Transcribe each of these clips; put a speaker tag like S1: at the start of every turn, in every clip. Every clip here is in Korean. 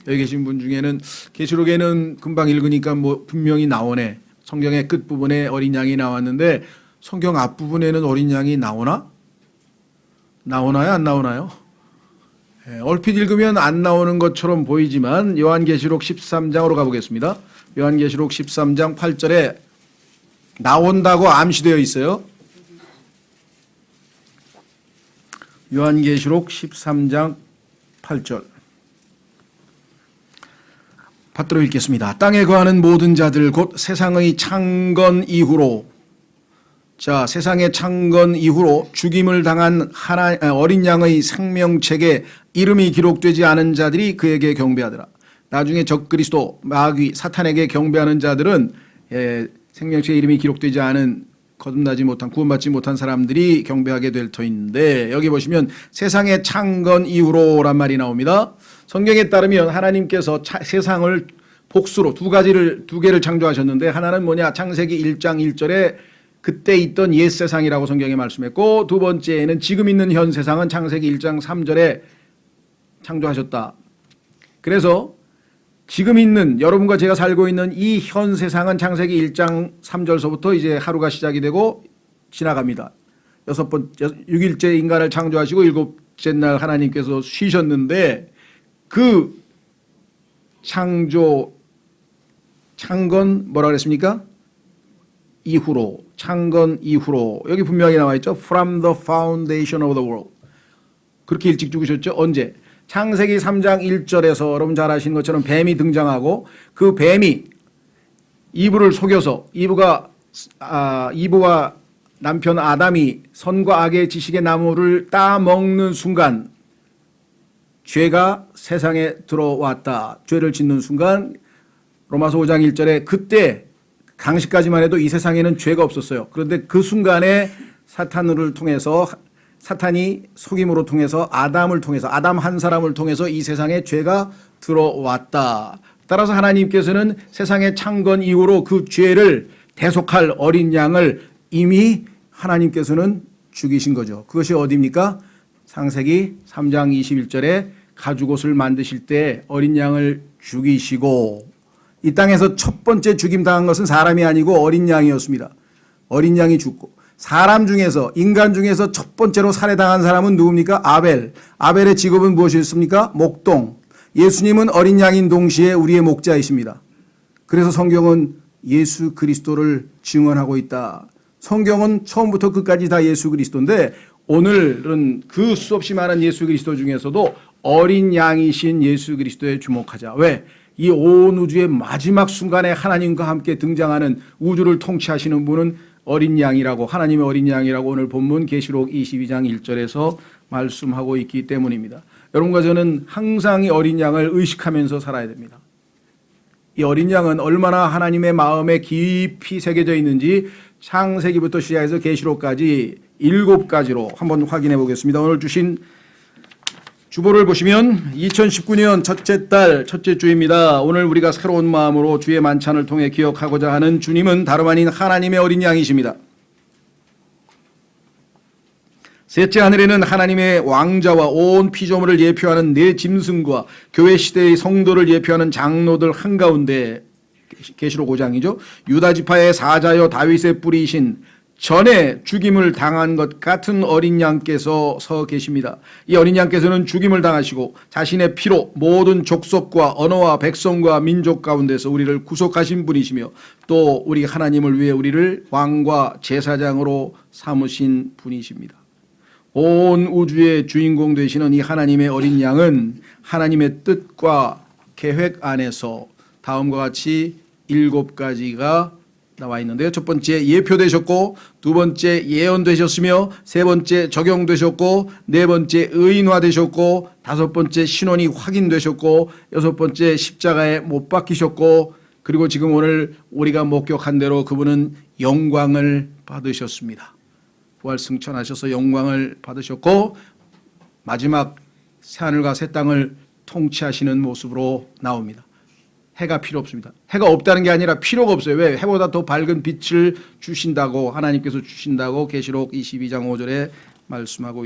S1: 여기 계신 분 중에는 계시록에는 금방 읽으니까 뭐 분명히 나오네. 성경의 끝부분에 어린 양이 나왔는데 성경 앞부분에는 어린 양이 나오나? 나오나요? 안 나오나요? 얼핏 읽으면 안 나오는 것처럼 보이지만 요한계시록 13장으로 가보겠습니다. 요한계시록 13장 8절에 나온다고 암시되어 있어요. 요한계시록 13장 8절 받들어 읽겠습니다. 땅에 거하는 모든 자들 곧 세상의 창건 이후로, 자, 세상의 창건 이후로 죽임을 당한 어린 양의 생명책에 이름이 기록되지 않은 자들이 그에게 경배하더라. 나중에 적그리스도, 마귀, 사탄에게 경배하는 자들은 생명책에 이름이 기록되지 않은, 거듭나지 못한, 구원받지 못한 사람들이 경배하게 될 터인데, 여기 보시면 세상의 창건 이후로란 말이 나옵니다. 성경에 따르면 하나님께서 세상을 복수로 두 개를 창조하셨는데, 하나는 뭐냐, 창세기 1장 1절에 그때 있던 옛 세상이라고 성경에 말씀했고, 두 번째는 지금 있는 현 세상은 창세기 1장 3절에 창조하셨다. 그래서 지금 있는 여러분과 제가 살고 있는 이 현 세상은 창세기 1장 3절서부터 이제 하루가 시작이 되고 지나갑니다. 6일째 인간을 창조하시고 7째 날 하나님께서 쉬셨는데, 그 창건 뭐라 그랬습니까? 이후로, 창건 이후로, 여기 분명히 나와 있죠. From the foundation of the world. 그렇게 일찍 죽으셨죠. 언제? 창세기 3장 1절에서 여러분 잘 아시는 것처럼 뱀이 등장하고, 그 뱀이 이브를 속여서 이브와 남편 아담이 선과 악의 지식의 나무를 따먹는 순간 죄가 세상에 들어왔다. 죄를 짓는 순간, 로마서 5장 1절에 그때 당시까지만 해도 이 세상에는 죄가 없었어요. 그런데 그 순간에 사탄이 속임으로 통해서 아담을 통해서, 아담 한 사람을 통해서 이 세상에 죄가 들어왔다. 따라서 하나님께서는 세상의 창건 이후로 그 죄를 대속할 어린 양을 이미 하나님께서는 죽이신 거죠. 그것이 어디입니까? 창세기 3장 21절에 가죽옷을 만드실 때 어린 양을 죽이시고, 이 땅에서 첫 번째 죽임 당한 것은 사람이 아니고 어린 양이었습니다. 어린 양이 죽고, 사람 중에서, 인간 중에서 첫 번째로 살해당한 사람은 누굽니까? 아벨. 아벨의 직업은 무엇이었습니까? 목동. 예수님은 어린 양인 동시에 우리의 목자이십니다. 그래서 성경은 예수 그리스도를 증언하고 있다. 성경은 처음부터 끝까지 다 예수 그리스도인데, 오늘은 그 수없이 많은 예수 그리스도 중에서도 어린 양이신 예수 그리스도에 주목하자. 왜? 이 온 우주의 마지막 순간에 하나님과 함께 등장하는, 우주를 통치하시는 분은 어린 양이라고, 하나님의 어린 양이라고 오늘 본문 계시록 22장 1절에서 말씀하고 있기 때문입니다. 여러분과 저는 항상 이 어린 양을 의식하면서 살아야 됩니다. 이 어린 양은 얼마나 하나님의 마음에 깊이 새겨져 있는지 창세기부터 시작해서 계시록까지 7가지로 한번 확인해 보겠습니다. 오늘 주신 주보를 보시면 2019년 첫째 달 첫째 주입니다. 오늘 우리가 새로운 마음으로 주의 만찬을 통해 기억하고자 하는 주님은 다름 아닌 하나님의 어린 양이십니다. 셋째 하늘에는 하나님의 왕자와 온 피조물을 예표하는 네 짐승과 교회 시대의 성도를 예표하는 장로들 한가운데, 계시록 5장이죠. 유다 지파의 사자여 다윗의 뿌리이신 전에 죽임을 당한 것 같은 어린 양께서 서 계십니다. 이 어린 양께서는 죽임을 당하시고 자신의 피로 모든 족속과 언어와 백성과 민족 가운데서 우리를 구속하신 분이시며, 또 우리 하나님을 위해 우리를 왕과 제사장으로 삼으신 분이십니다. 온 우주의 주인공 되시는 이 하나님의 어린 양은 하나님의 뜻과 계획 안에서 다음과 같이 7가지가 나와 있는데요. 첫 번째 예표되셨고, 두 번째 예언되셨으며, 세 번째 적용되셨고, 네 번째 의인화되셨고, 다섯 번째 신원이 확인되셨고, 여섯 번째 십자가에 못 박히셨고, 그리고 지금 오늘 우리가 목격한 대로 그분은 영광을 받으셨습니다. 부활 승천하셔서 영광을 받으셨고, 마지막 새하늘과 새 땅을 통치하시는 모습으로 나옵니다. 해가 필요 없습니다. 해가 없다는 게 아니라 필요가 없어요. 왜? 해보다 더 밝은 빛을 주신다고, 하나님께서 주신다고 계시록 22장 5절에 말씀하고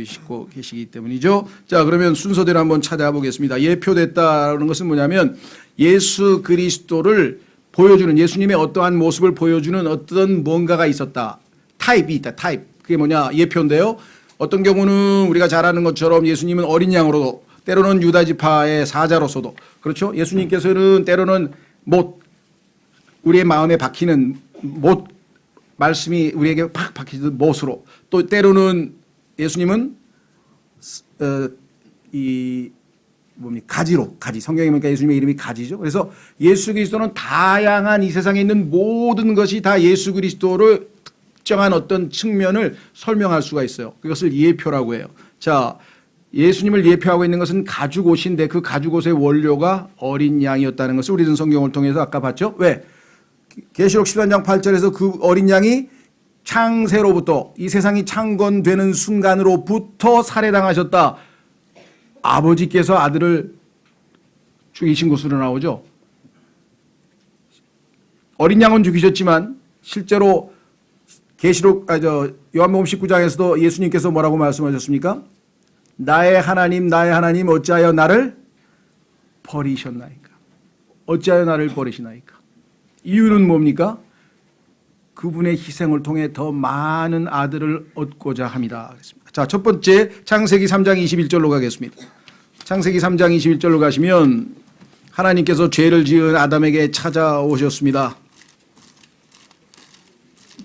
S1: 계시기 때문이죠. 자, 그러면 순서대로 한번 찾아보겠습니다. 예표됐다는 것은 뭐냐면 예수 그리스도를 보여주는, 예수님의 어떠한 모습을 보여주는 어떤 뭔가가 있었다. 타입이 있다. 타입. 그게 뭐냐? 예표인데요. 어떤 경우는 우리가 잘 아는 것처럼 예수님은 어린 양으로도, 때로는 유다 지파의 사자로서도, 그렇죠? 예수님께서는 때로는 못, 우리의 마음에 박히는 못, 말씀이 우리에게 팍 박히듯 못으로, 또 때로는 예수님은 가지로, 가지. 성경에 보니까 예수님의 이름이 가지죠. 그래서 예수 그리스도는 다양한 이 세상에 있는 모든 것이 다 예수 그리스도를 특정한 어떤 측면을 설명할 수가 있어요. 그것을 예표라고 해요. 자, 예수님을 예표하고 있는 것은 가죽옷인데 그 가죽옷의 원료가 어린 양이었다는 것을 우리는 성경을 통해서 아까 봤죠. 왜? 계시록 13장 8절에서 그 어린 양이 창세로부터, 이 세상이 창건되는 순간으로부터 살해당하셨다. 아버지께서 아들을 죽이신 것으로 나오죠. 어린 양은 죽이셨지만 실제로 요한복음 19장에서도 예수님께서 뭐라고 말씀하셨습니까? 나의 하나님 어찌하여 나를 버리셨나이까? 어찌하여 나를 버리시나이까? 이유는 뭡니까? 그분의 희생을 통해 더 많은 아들을 얻고자 합니다. 자, 첫 번째 창세기 3장 21절로 가겠습니다. 창세기 3장 21절로 가시면 하나님께서 죄를 지은 아담에게 찾아오셨습니다.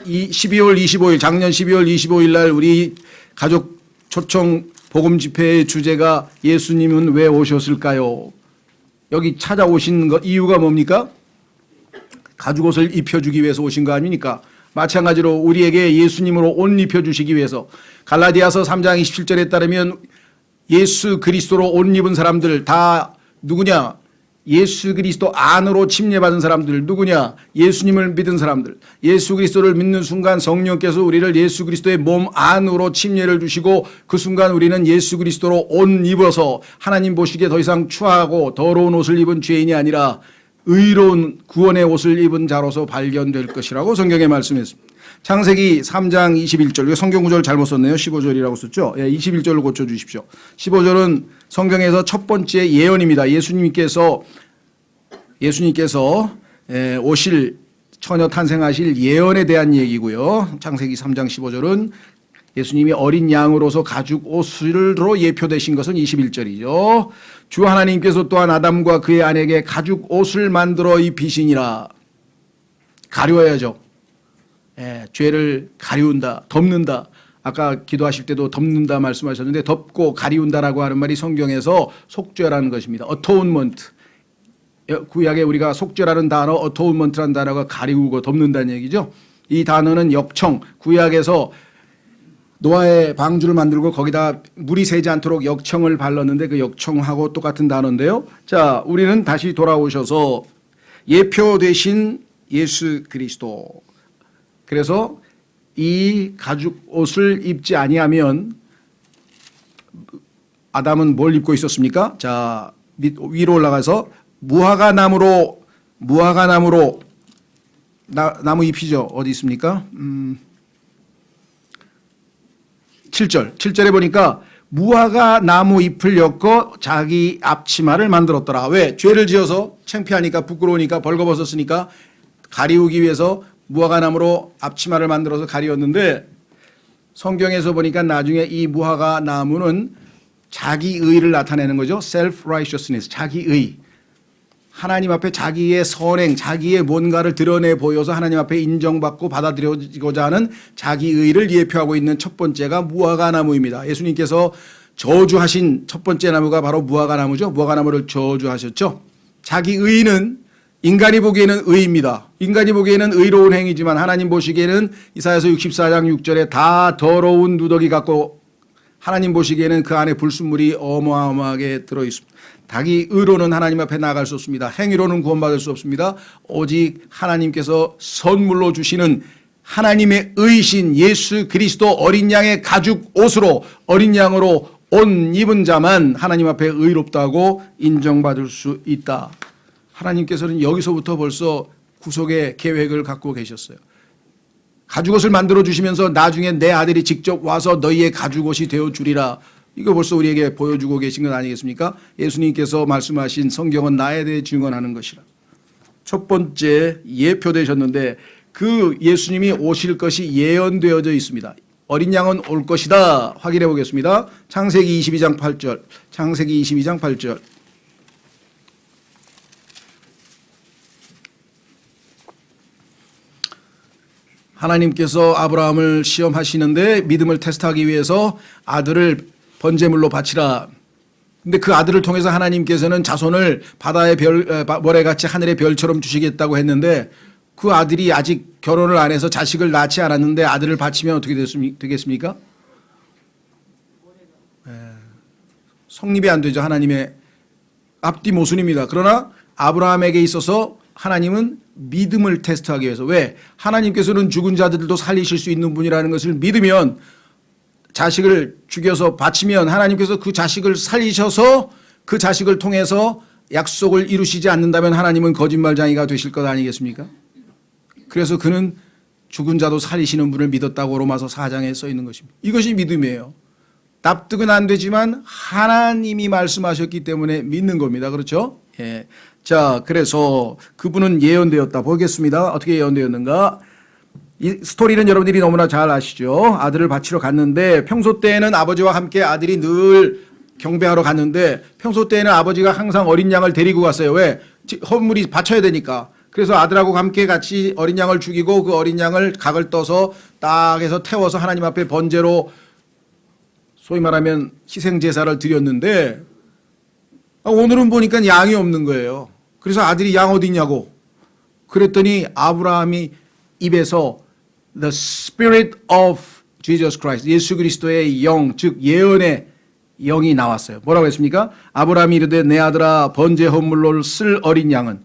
S1: 12월 25일, 작년 12월 25일 날 우리 가족 초청 복음 집회의 주제가 예수님은 왜 오셨을까요? 여기 찾아오신 것 이유가 뭡니까? 가죽옷을 입혀주기 위해서 오신 거 아닙니까? 마찬가지로 우리에게 예수님으로 옷 입혀주시기 위해서 갈라디아서 3장 27절에 따르면 예수 그리스도로 옷 입은 사람들 다 누구냐? 예수 그리스도 안으로 침례받은 사람들 누구냐? 예수님을 믿은 사람들. 예수 그리스도를 믿는 순간 성령께서 우리를 예수 그리스도의 몸 안으로 침례를 주시고 그 순간 우리는 예수 그리스도로 옷 입어서 하나님 보시기에 더 이상 추하고 더러운 옷을 입은 죄인이 아니라 의로운 구원의 옷을 입은 자로서 발견될 것이라고 성경에 말씀했습니다. 창세기 3장 21절, 이거 성경 구절 잘못 썼네요. 15절이라고 썼죠. 21절로 고쳐주십시오. 15절은 성경에서 첫 번째 예언입니다. 예수님께서 오실 처녀 탄생하실 예언에 대한 얘기고요. 창세기 3장 15절은 예수님이 어린 양으로서 가죽 옷으로 예표되신 것은 21절이죠. 주 하나님께서 또한 아담과 그의 아내에게 가죽 옷을 만들어 입히시니라. 가려야죠. 죄를 가리운다, 덮는다. 아까 기도하실 때도 덮는다 말씀하셨는데 덮고 가리운다라고 하는 말이 성경에서 속죄라는 것입니다. atonement. 구약에 우리가 속죄라는 단어, atonement라는 단어가 가리우고 덮는다는 얘기죠. 이 단어는 역청, 구약에서 노아의 방주를 만들고 거기다 물이 새지 않도록 역청을 발랐는데 그 역청하고 똑같은 단어인데요. 자, 우리는 다시 돌아오셔서 예표되신 예수 그리스도. 그래서 이 가죽 옷을 입지 아니하면 아담은 뭘 입고 있었습니까? 자, 위로 올라가서 무화과 나무로 나무 잎이죠. 어디 있습니까? 7절에 보니까 무화과 나무 잎을 엮어 자기 앞치마를 만들었더라. 왜? 죄를 지어서 창피하니까 부끄러우니까 벌거벗었으니까 가리우기 위해서 무화과 나무로 앞치마를 만들어서 가리웠는데 성경에서 보니까 나중에 이 무화과 나무는 자기 의를 나타내는 거죠. self-righteousness, 자기 의. 하나님 앞에 자기의 선행, 자기의 뭔가를 드러내 보여서 하나님 앞에 인정받고 받아들여지고자 하는 자기 의를 예표하고 있는 첫 번째가 무화과 나무입니다. 예수님께서 저주하신 첫 번째 나무가 바로 무화과 나무죠. 무화과 나무를 저주하셨죠. 자기 의는 인간이 보기에는 의입니다. 인간이 보기에는 의로운 행위지만 하나님 보시기에는 이사야서 64장 6절에 다 더러운 누더기 같고 하나님 보시기에는 그 안에 불순물이 어마어마하게 들어있습니다. 자기 의로는 하나님 앞에 나아갈 수 없습니다. 행위로는 구원받을 수 없습니다. 오직 하나님께서 선물로 주시는 하나님의 의신 예수 그리스도 어린 양의 가죽 옷으로 어린 양으로 옷 입은 자만 하나님 앞에 의롭다고 인정받을 수 있다. 하나님께서는 여기서부터 벌써 구속의 계획을 갖고 계셨어요. 가죽옷을 만들어 주시면서 나중에 내 아들이 직접 와서 너희의 가죽옷이 되어 주리라. 이거 벌써 우리에게 보여주고 계신 것 아니겠습니까? 예수님께서 말씀하신 성경은 나에 대해 증언하는 것이라. 첫 번째 예표되셨는데 그 예수님이 오실 것이 예언되어져 있습니다. 어린 양은 올 것이다. 확인해 보겠습니다. 창세기 22장 8절. 창세기 22장 8절. 하나님께서 아브라함을 시험하시는데 믿음을 테스트하기 위해서 아들을 번제물로 바치라. 근데 그 아들을 통해서 하나님께서는 자손을 바다의 모래같이 하늘의 별처럼 주시겠다고 했는데 그 아들이 아직 결혼을 안 해서 자식을 낳지 않았는데 아들을 바치면 어떻게 되겠습니까? 성립이 안 되죠. 하나님의 앞뒤 모순입니다. 그러나 아브라함에게 있어서 하나님은 믿음을 테스트하기 위해서, 왜? 하나님께서는 죽은 자들도 살리실 수 있는 분이라는 것을 믿으면, 자식을 죽여서 바치면 하나님께서 그 자식을 살리셔서 그 자식을 통해서 약속을 이루시지 않는다면 하나님은 거짓말쟁이가 되실 것 아니겠습니까? 그래서 그는 죽은 자도 살리시는 분을 믿었다고 로마서 4장에 써 있는 것입니다. 이것이 믿음이에요. 납득은 안 되지만 하나님이 말씀하셨기 때문에 믿는 겁니다. 그렇죠? 예. 자, 그래서 그분은 예언되었다. 보겠습니다. 어떻게 예언되었는가? 이 스토리는 여러분들이 너무나 잘 아시죠? 아들을 바치러 갔는데 평소 때에는 아버지와 함께 아들이 늘 경배하러 갔는데 평소 때에는 아버지가 항상 어린 양을 데리고 갔어요. 왜? 헌물이 바쳐야 되니까. 그래서 아들하고 함께 같이 어린 양을 죽이고 그 어린 양을 각을 떠서 딱 해서 태워서 하나님 앞에 번제로 소위 말하면 희생제사를 드렸는데 오늘은 보니까 양이 없는 거예요. 그래서 아들이 양 어디 있냐고 그랬더니 아브라함이 입에서 The Spirit of Jesus Christ, 예수 그리스도의 영, 즉 예언의 영이 나왔어요. 뭐라고 했습니까? 아브라함이 이르되 내 아들아 번제 헌물로 쓸 어린 양은,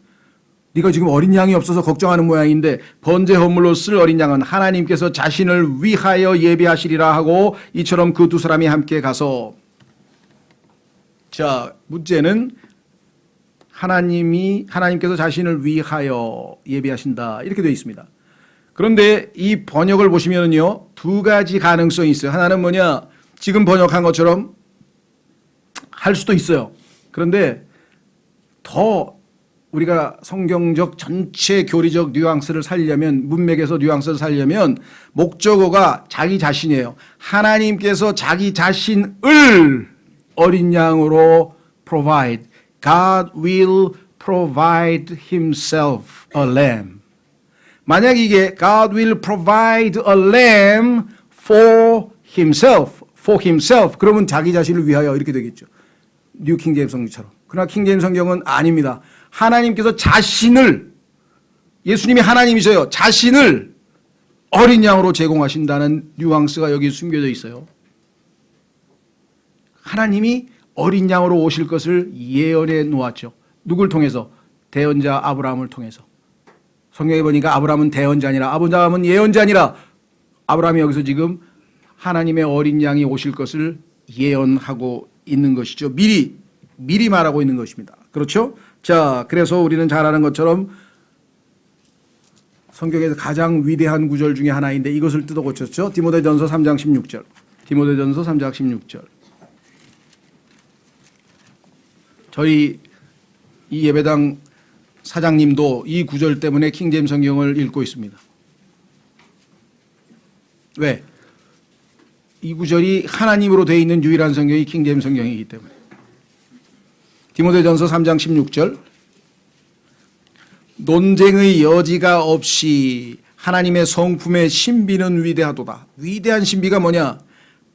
S1: 네가 지금 어린 양이 없어서 걱정하는 모양인데 번제 헌물로 쓸 어린 양은 하나님께서 자신을 위하여 예비하시리라 하고 이처럼 그 두 사람이 함께 가서, 자, 문제는 하나님께서 자신을 위하여 예비하신다 이렇게 되어 있습니다. 그런데 이 번역을 보시면요 두 가지 가능성이 있어요. 하나는 뭐냐, 지금 번역한 것처럼 할 수도 있어요. 그런데 더 우리가 성경적 전체 교리적 뉘앙스를 살리려면, 문맥에서 뉘앙스를 살리려면 목적어가 자기 자신이에요. 하나님께서 자기 자신을 어린 양으로 provide. God will provide himself a lamb. 만약 이게 God will provide a lamb for himself, 그러면 자기 자신을 위하여 이렇게 되겠죠. 뉴 킹제임스 성경처럼. 그러나 킹제임스 성경은 아닙니다. 하나님께서 자신을, 예수님이 하나님이세요. 자신을 어린 양으로 제공하신다는 뉘앙스가 여기 숨겨져 있어요. 하나님이 어린 양으로 오실 것을 예언해 놓았죠. 누굴 통해서? 대언자 아브라함을 통해서. 성경에 보니까 아브라함은 대언자 아니라, 아브라함은 예언자 아니라, 아브라함이 여기서 지금 하나님의 어린 양이 오실 것을 예언하고 있는 것이죠. 미리 말하고 있는 것입니다. 그렇죠? 자, 그래서 우리는 잘 아는 것처럼 성경에서 가장 위대한 구절 중에 하나인데 이것을 뜯어 고쳤죠. 디모데전서 3장 16절. 디모데전서 3장 16절. 저희 이 예배당 사장님도 이 구절 때문에 킹제임스 성경을 읽고 있습니다. 왜? 이 구절이 하나님으로 되어 있는 유일한 성경이 킹제임스 성경이기 때문에. 디모데전서 3장 16절. 논쟁의 여지가 없이 하나님의 성품의 신비는 위대하도다. 위대한 신비가 뭐냐?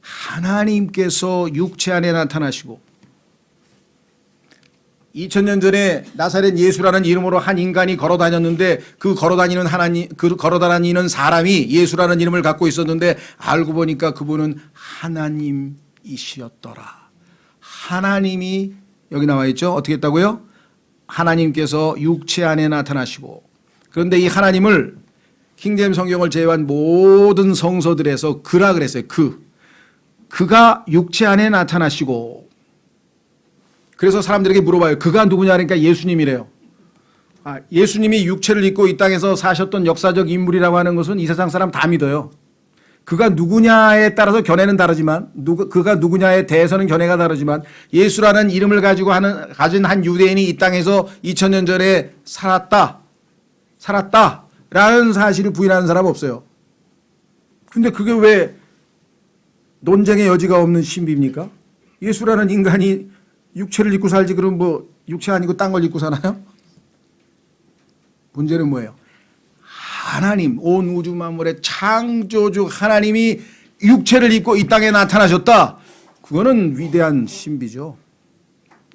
S1: 하나님께서 육체 안에 나타나시고 2000년 전에 나사렛 예수라는 이름으로 한 인간이 걸어 다녔는데 그 걸어 다니는 사람이 예수라는 이름을 갖고 있었는데 알고 보니까 그분은 하나님이시었더라. 하나님이 여기 나와 있죠. 어떻게 했다고요? 하나님께서 육체 안에 나타나시고, 그런데 이 하나님을 킹제임스 성경을 제외한 모든 성서들에서 그라 그랬어요. 그가 육체 안에 나타나시고, 그래서 사람들에게 물어봐요. 그가 누구냐? 그러니까 예수님이래요. 예수님이 육체를 입고 이 땅에서 사셨던 역사적 인물이라고 하는 것은 이 세상 사람 다 믿어요. 그가 누구냐에 따라서 견해는 다르지만 그가 누구냐에 대해서는 견해가 다르지만 예수라는 이름을 가진 한 유대인이 이 땅에서 2000년 전에 살았다라는 사실을 부인하는 사람 없어요. 근데 그게 왜 논쟁의 여지가 없는 신비입니까? 예수라는 인간이 육체를 입고 살지 그럼 뭐 육체 아니고 딴 걸 입고 사나요? 문제는 뭐예요? 하나님, 온 우주 만물의 창조주 하나님이 육체를 입고 이 땅에 나타나셨다. 그거는 위대한 신비죠.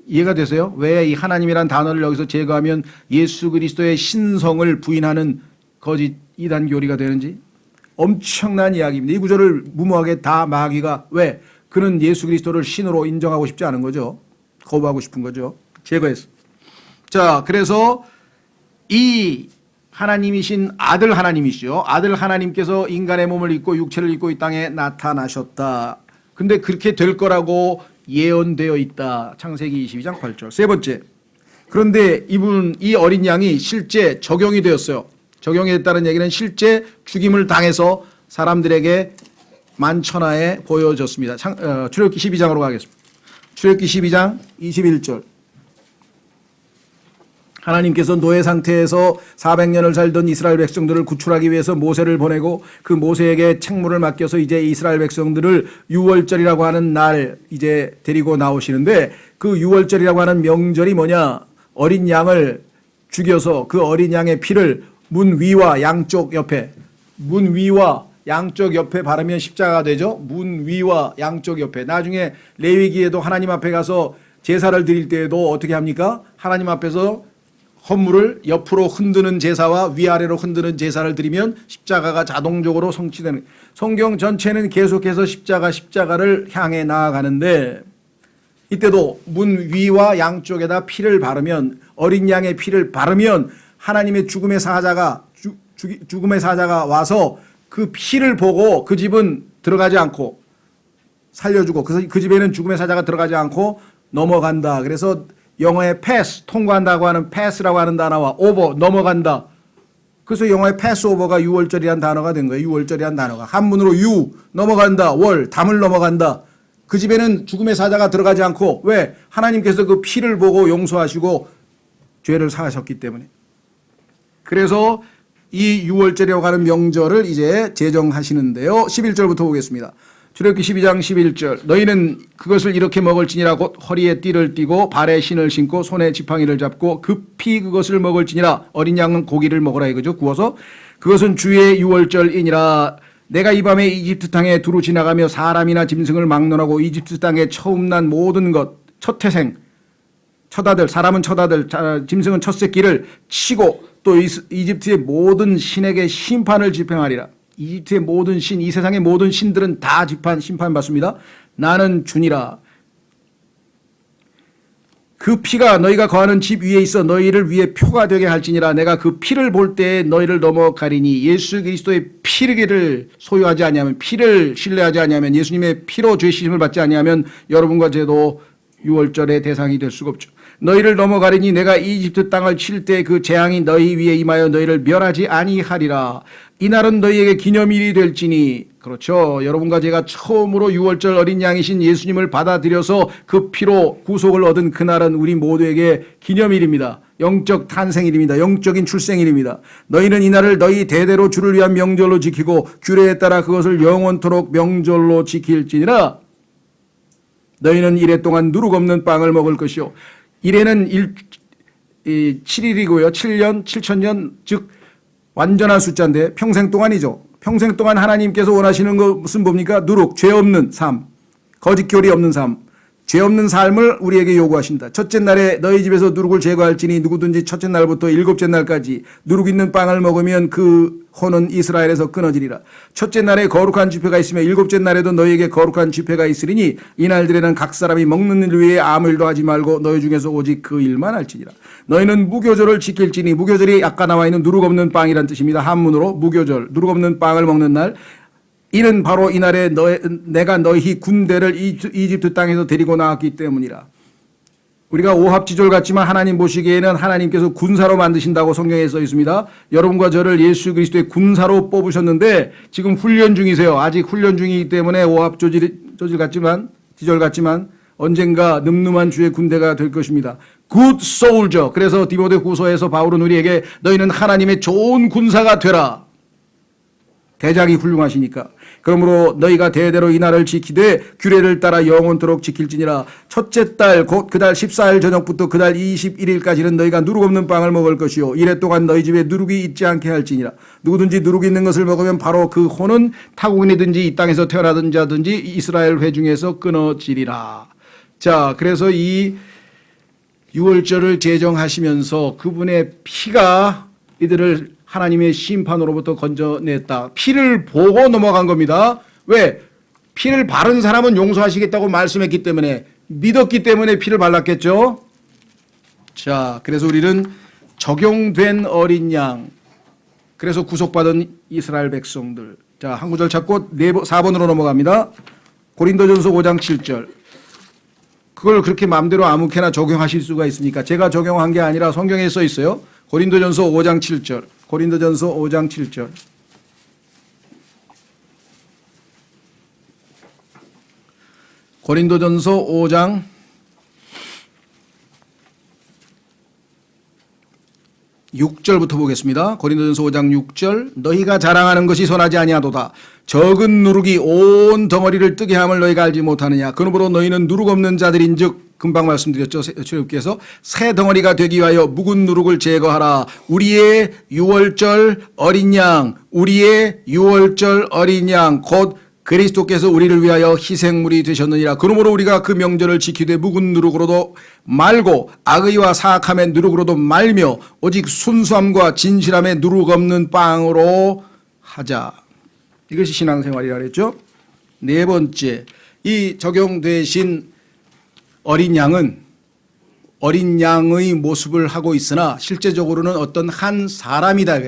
S1: 이해가 되세요? 왜 이 하나님이란 단어를 여기서 제거하면 예수 그리스도의 신성을 부인하는 거짓 이단 교리가 되는지 엄청난 이야기입니다. 이 구절을 무모하게 다 마귀가 왜? 그는 예수 그리스도를 신으로 인정하고 싶지 않은 거죠. 거부하고 싶은 거죠. 제거했어. 자, 그래서 이 하나님이신 아들 하나님이시죠. 아들 하나님께서 인간의 몸을 입고 육체를 입고 이 땅에 나타나셨다. 근데 그렇게 될 거라고 예언되어 있다. 창세기 22장 8절. 세 번째. 그런데 이 어린 양이 실제 적용이 되었어요. 적용이 됐다는 얘기는 실제 죽임을 당해서 사람들에게 만천하에 보여졌습니다. 출애굽기 12장으로 가겠습니다. 출애굽기 12장 21절. 하나님께서 노예 상태에서 400년을 살던 이스라엘 백성들을 구출하기 위해서 모세를 보내고 그 모세에게 책무를 맡겨서 이제 이스라엘 백성들을 유월절이라고 하는 날 이제 데리고 나오시는데 그 유월절이라고 하는 명절이 뭐냐? 어린 양을 죽여서 그 어린 양의 피를 문 위와 양쪽 옆에 바르면 십자가가 되죠. 문 위와 양쪽 옆에. 나중에 레위기에도 하나님 앞에 가서 제사를 드릴 때에도 어떻게 합니까? 하나님 앞에서 헌물을 옆으로 흔드는 제사와 위아래로 흔드는 제사를 드리면 십자가가 자동적으로 성취되는. 성경 전체는 계속해서 십자가를 향해 나아가는데 이때도 문 위와 양쪽에다 피를 바르면 어린 양의 피를 바르면 하나님의 죽음의 사자가 와서 그 피를 보고 그 집은 들어가지 않고 살려주고 그 집에는 죽음의 사자가 들어가지 않고 넘어간다. 그래서 영어의 pass, 통과한다고 하는 pass라고 하는 단어와 over, 넘어간다. 그래서 영어의 passover가 유월절이라는 단어가 된 거예요. 유월절이라는 단어가. 한문으로 유, 넘어간다. 월, 담을 넘어간다. 그 집에는 죽음의 사자가 들어가지 않고 왜? 하나님께서 그 피를 보고 용서하시고 죄를 사하셨기 때문에. 그래서 이 유월절이라고 하는 명절을 이제 제정하시는데요. 11절부터 보겠습니다. 출애굽기 12장 11절. 너희는 그것을 이렇게 먹을지니라. 곧 허리에 띠를 띠고 발에 신을 신고 손에 지팡이를 잡고 급히 그것을 먹을지니라. 어린 양은 고기를 먹으라 이거죠. 구워서. 그것은 주의 유월절이니라. 내가 이 밤에 이집트 땅에 두루 지나가며 사람이나 짐승을 막론하고 이집트 땅에 처음 난 모든 것, 첫 태생, 첫아들, 사람은 첫아들, 짐승은 첫 새끼를 치고 또 이집트의 모든 신에게 심판을 집행하리라. 이집트의 모든 신, 이 세상의 모든 신들은 다 심판받습니다. 나는 주니라. 그 피가 너희가 거하는 집 위에 있어 너희를 위해 표가 되게 할지니라. 내가 그 피를 볼 때에 너희를 넘어가리니. 예수 그리스도의 피를 소유하지 아니하면, 피를 신뢰하지 아니하면, 예수님의 피로 죄 씻음을 받지 아니하면 여러분과 저도 유월절의 대상이 될 수가 없죠. 너희를 넘어가리니 내가 이집트 땅을 칠 때 그 재앙이 너희 위에 임하여 너희를 멸하지 아니하리라. 이날은 너희에게 기념일이 될지니. 그렇죠. 여러분과 제가 처음으로 유월절 어린 양이신 예수님을 받아들여서 그 피로 구속을 얻은 그날은 우리 모두에게 기념일입니다. 영적 탄생일입니다. 영적인 출생일입니다. 너희는 이날을 너희 대대로 주를 위한 명절로 지키고 규례에 따라 그것을 영원토록 명절로 지킬지니라. 너희는 이래 동안 누룩 없는 빵을 먹을 것이요. 이래는 7일이고요. 7년, 7천년, 즉 완전한 숫자인데 평생 동안이죠. 평생 동안 하나님께서 원하시는 것은 뭡니까? 누룩, 죄 없는 삶, 거짓 교리 없는 삶, 죄 없는 삶을 우리에게 요구하신다. 첫째 날에 너희 집에서 누룩을 제거할지니 누구든지 첫째 날부터 일곱째 날까지 누룩 있는 빵을 먹으면 그 혼은 이스라엘에서 끊어지리라. 첫째 날에 거룩한 집회가 있으며 일곱째 날에도 너희에게 거룩한 집회가 있으리니 이날들에는 각 사람이 먹는 일 외에 아무 일도 하지 말고 너희 중에서 오직 그 일만 할지니라. 너희는 무교절을 지킬지니. 무교절이 아까 나와 있는 누룩 없는 빵이란 뜻입니다. 한문으로 무교절, 누룩 없는 빵을 먹는 날. 이는 바로 이날에 내가 너희 군대를 이집트 땅에서 데리고 나왔기 때문이라. 우리가 오합지졸 같지만 하나님 보시기에는 하나님께서 군사로 만드신다고 성경에 써 있습니다. 여러분과 저를 예수 그리스도의 군사로 뽑으셨는데 지금 훈련 중이세요. 아직 훈련 중이기 때문에 오합지졸 같지만 언젠가 늠름한 주의 군대가 될 것입니다. Good soldier. 그래서 디모데후서에서 바울은 우리에게 너희는 하나님의 좋은 군사가 되라. 대장이 훌륭하시니까. 그러므로 너희가 대대로 이 날을 지키되 규례를 따라 영원토록 지킬지니라. 첫째 달 곧 그달 14일 저녁부터 그달 21일까지는 너희가 누룩 없는 빵을 먹을 것이요 이래 동안 너희 집에 누룩이 있지 않게 할지니라. 누구든지 누룩 있는 것을 먹으면 바로 그 혼은 타국인이든지 이 땅에서 태어나든 자든지 이스라엘 회중에서 끊어지리라. 자, 그래서 이 유월절을 제정하시면서 그분의 피가 이들을 하나님의 심판으로부터 건져냈다. 피를 보고 넘어간 겁니다. 왜? 피를 바른 사람은 용서하시겠다고 말씀했기 때문에, 믿었기 때문에 피를 발랐겠죠. 자, 그래서 우리는 적용된 어린 양, 그래서 구속받은 이스라엘 백성들. 자, 한 구절 찾고 4번으로 넘어갑니다. 고린도전서 5장 7절. 그걸 그렇게 마음대로 아무렇게나 적용하실 수가 있습니까? 제가 적용한 게 아니라 성경에 써 있어요. 고린도전서 5장 7절. 고린도전서 5장 7절. 고린도전서 5장 6절부터 보겠습니다. 고린도전서 5장 6절. 너희가 자랑하는 것이 선하지 아니하도다. 적은 누룩이 온 덩어리를 뜨게 함을 너희가 알지 못하느냐. 그러므로 너희는 누룩 없는 자들인즉, 금방 말씀드렸죠. 주님께서 새 덩어리가 되기 위하여 묵은 누룩을 제거하라. 우리의 유월절 어린 양, 우리의 유월절 어린 양, 곧 그리스도께서 우리를 위하여 희생물이 되셨느니라. 그러므로 우리가 그 명절을 지키되 묵은 누룩으로도 말고 악의와 사악함의 누룩으로도 말며 오직 순수함과 진실함의 누룩 없는 빵으로 하자. 이것이 신앙생활이라 그랬죠. 네 번째, 이 적용되신 어린 양은 어린 양의 모습을 하고 있으나 실제적으로는 어떤 한 사람이다.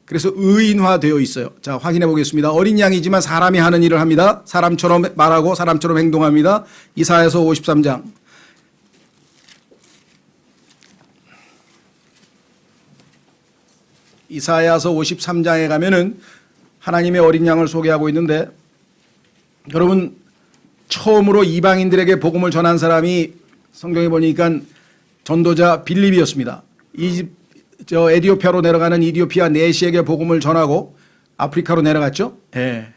S1: 그래서 의인화되어 있어요. 자, 확인해 보겠습니다. 어린 양이지만 사람이 하는 일을 합니다. 사람처럼 말하고 사람처럼 행동합니다. 이사야서 53장. 이사야서 53장에 가면은 하나님의 어린 양을 소개하고 있는데, 여러분 처음으로 이방인들에게 복음을 전한 사람이 성경에 보니까 전도자 빌립이었습니다. 에디오피아로 내려가는 이디오피아 내시에게 복음을 전하고 아프리카로 내려갔죠. 네.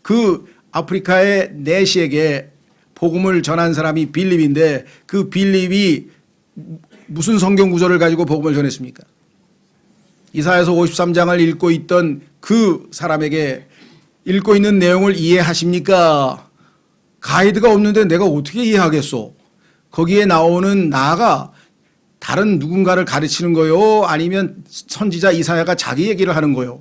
S1: 그 아프리카의 내시에게 복음을 전한 사람이 빌립인데, 그 빌립이 무슨 성경 구절을 가지고 복음을 전했습니까? 이사야서 53장을 읽고 있던 그 사람에게 읽고 있는 내용을 이해하십니까? 가이드가 없는데 내가 어떻게 이해하겠소? 거기에 나오는 나가 다른 누군가를 가르치는 거요? 아니면 선지자 이사야가 자기 얘기를 하는 거요?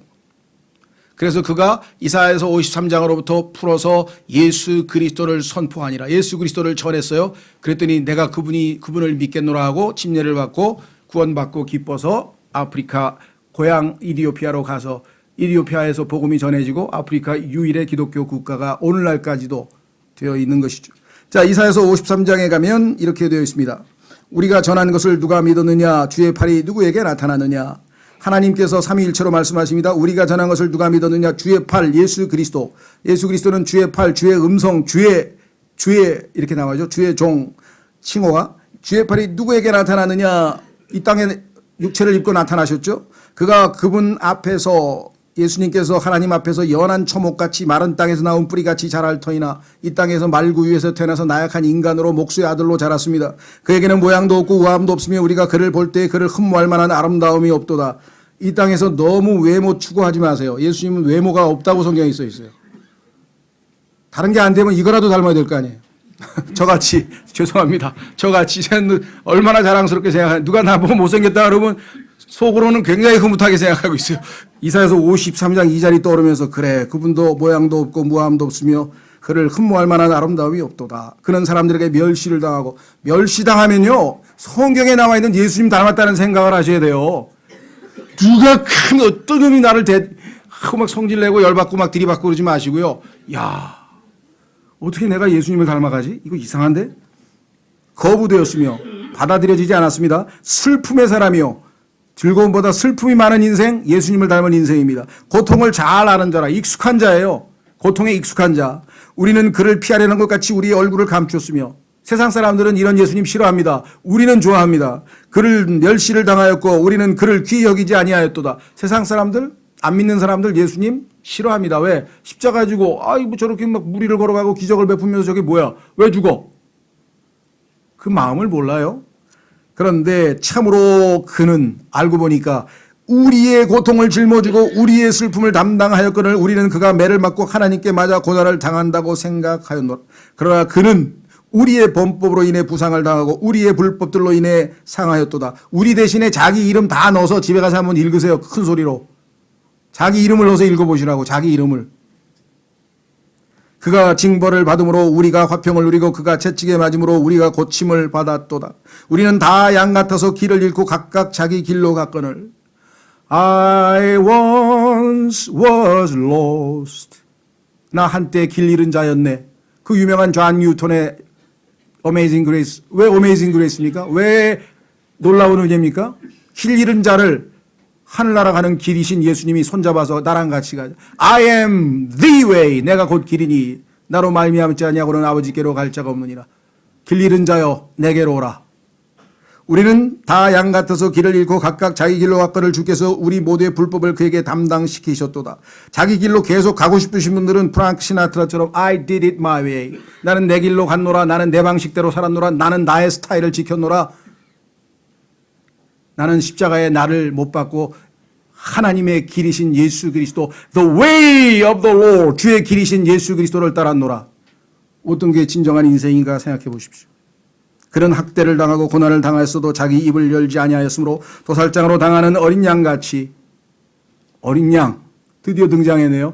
S1: 그래서 그가 이사야에서 53장으로부터 풀어서 예수 그리스도를 선포하니라. 예수 그리스도를 전했어요. 그랬더니 내가 그분을 믿겠노라 하고 침례를 받고 구원받고 기뻐서 아프리카 고향 이디오피아로 가서 이디오피아에서 복음이 전해지고 아프리카 유일의 기독교 국가가 오늘날까지도 되어 있는 것이죠. 자, 이사야서 53장에 가면 이렇게 되어 있습니다. 우리가 전한 것을 누가 믿었느냐? 주의 팔이 누구에게 나타나느냐? 하나님께서 삼위일체로 말씀하십니다. 우리가 전한 것을 누가 믿었느냐? 주의 팔, 예수 그리스도. 예수 그리스도는 주의 팔, 주의 음성, 주의 이렇게 나와죠. 주의 종, 칭호가. 주의 팔이 누구에게 나타나느냐? 이 땅에 육체를 입고 나타나셨죠. 그분 앞에서, 예수님께서 하나님 앞에서 연한 초목같이 마른 땅에서 나온 뿌리같이 자랄 터이나 이 땅에서 말구유에서 태어나서 나약한 인간으로 목수의 아들로 자랐습니다. 그에게는 모양도 없고 우함도 없으며 우리가 그를 볼 때 그를 흠모할 만한 아름다움이 없도다. 이 땅에서 너무 외모 추구하지 마세요. 예수님은 외모가 없다고 성경에 써 있어요. 다른 게 안 되면 이거라도 닮아야 될 거 아니에요. 저같이, 죄송합니다. 저같이 얼마나 자랑스럽게 생각하는, 누가 나보고 못생겼다 그러면 속으로는 굉장히 흐뭇하게 생각하고 있어요. 이사야서 53장 2절이 떠오르면서 그래, 그분도 모양도 없고 무함도 없으며 그를 흠모할 만한 아름다움이 없도다. 그는 사람들에게 멸시를 당하고, 멸시당하면요 성경에 나와 있는 예수님 닮았다는 생각을 하셔야 돼요. 누가 큰 어떤 놈이 나를 막 성질내고 열받고 막 들이받고 그러지 마시고요. 야, 어떻게 내가 예수님을 닮아가지? 이거 이상한데? 거부되었으며 받아들여지지 않았습니다. 슬픔의 사람이요. 즐거움보다 슬픔이 많은 인생, 예수님을 닮은 인생입니다. 고통을 잘 아는 자라, 익숙한 자예요. 고통에 익숙한 자. 우리는 그를 피하려는 것 같이 우리의 얼굴을 감추었으며 세상 사람들은 이런 예수님 싫어합니다. 우리는 좋아합니다. 그를 멸시를 당하였고 우리는 그를 귀히 여기지 아니하였도다. 세상 사람들, 안 믿는 사람들 예수님 싫어합니다. 왜? 십자가 지고 뭐 저렇게 막 무리를 걸어가고 기적을 베푸면서 저게 뭐야? 왜 죽어? 그 마음을 몰라요. 그런데 참으로 그는 알고 보니까 우리의 고통을 짊어지고 우리의 슬픔을 담당하였거늘 우리는 그가 매를 맞고 하나님께 맞아 고난을 당한다고 생각하였노라. 그러나 그는 우리의 범법으로 인해 부상을 당하고 우리의 불법들로 인해 상하였도다. 우리 대신에 자기 이름 다 넣어서 집에 가서 한번 읽으세요. 큰 소리로. 자기 이름을 넣어서 읽어보시라고. 자기 이름을. 그가 징벌을 받음으로 우리가 화평을 누리고 그가 채찍에 맞음으로 우리가 고침을 받았도다. 우리는 다 양 같아서 길을 잃고 각각 자기 길로 갔거늘 I once was lost. 나 한때 길 잃은 자였네. 그 유명한 존 뉴턴의 Amazing Grace. 왜 Amazing Grace입니까? 왜 놀라운 은혜입니까? 길 잃은 자를 하늘나라 가는 길이신 예수님이 손잡아서 나랑 같이 가자. I am the way. 내가 곧 길이니 나로 말미암지 아니하고는 아버지께로 갈 자가 없느니라. 길 잃은 자여 내게로 오라. 우리는 다 양 같아서 길을 잃고 각각 자기 길로 갔거늘 주께서 우리 모두의 불법을 그에게 담당시키셨도다. 자기 길로 계속 가고 싶으신 분들은 프랑크 시나트라처럼 I did it my way. 나는 내 길로 갔노라. 나는 내 방식대로 살았노라. 나는 나의 스타일을 지켰노라. 나는 십자가에 나를 못 박고 하나님의 길이신 예수 그리스도 The way of the Lord 주의 길이신 예수 그리스도를 따랐노라. 어떤 게 진정한 인생인가 생각해 보십시오. 그는 학대를 당하고 고난을 당하였어도 자기 입을 열지 아니하였으므로 도살장으로 당하는 어린 양같이 어린 양 드디어 등장했네요.